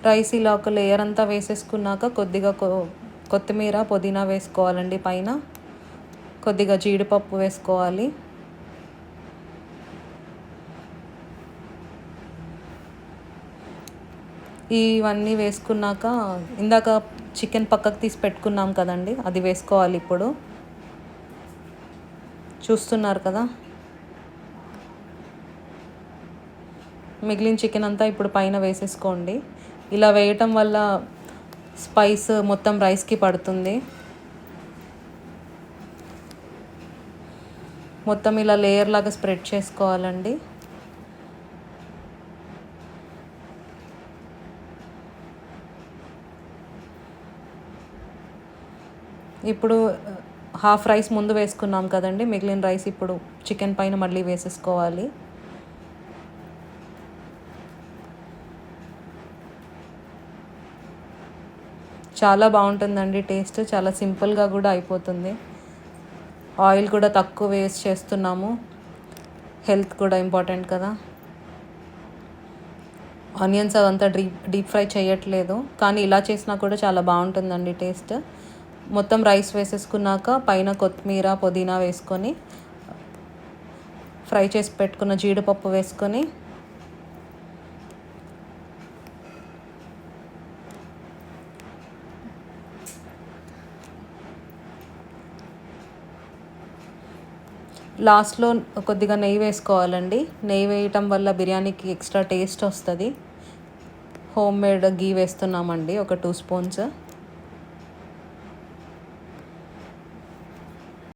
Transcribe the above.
Rice ఇలా ఒక layer అంతా వేసేసుకున్నాక కొద్దిగా కొత్తిమీర పుదీనా వేసుకోవాలండి. పైన కొద్దిగా జీడిపప్పు వేసుకోవాలి. ఇవన్నీ వేసుకున్నాక ఇందాక చికెన్ పక్కకు తీసి పెట్టుకున్నాం కదండి, అది వేసుకోవాలి. ఇప్పుడు చూస్తున్నారు కదా, మిగిలిన చికెన్ అంతా ఇప్పుడు పైన వేసేసుకోండి. ఇలా వేయటం వల్ల స్పైస్ మొత్తం రైస్కి పడుతుంది. మొత్తం ఇలా లేయర్ లాగా స్ప్రెడ్ చేసుకోవాలండి. ఇప్పుడు హాఫ్ రైస్ ముందు వేసుకున్నాం కదండి, మిగిలిన రైస్ ఇప్పుడు చికెన్ పైన మళ్ళీ వేసేసుకోవాలి. చాలా బాగుంటుందండి టేస్ట్, చాలా సింపుల్గా కూడా అయిపోతుంది. ఆయిల్ కూడా తక్కువ వేస్ట్ చేస్తున్నాము, హెల్త్ కూడా ఇంపార్టెంట్ కదా. ఆనియన్స్ అదంతా డీప్ ఫ్రై చేయట్లేదు, కానీ ఇలా చేసినా కూడా చాలా బాగుంటుందండి టేస్ట్. మొత్తం రైస్ వేసేసుకున్నాక పైన కొత్తిమీర పుదీనా వేసుకొని ఫ్రై చేసి పెట్టుకున్న జీడిపప్పు వేసుకొని లాస్ట్లో కొద్దిగా నెయ్యి వేసుకోవాలండి. నెయ్యి వేయటం వల్ల బిర్యానీకి ఎక్స్ట్రా టేస్ట్ వస్తుంది. హోమ్ మేడ్ గీ వేస్తున్నామండి, ఒక 2 స్పూన్స్.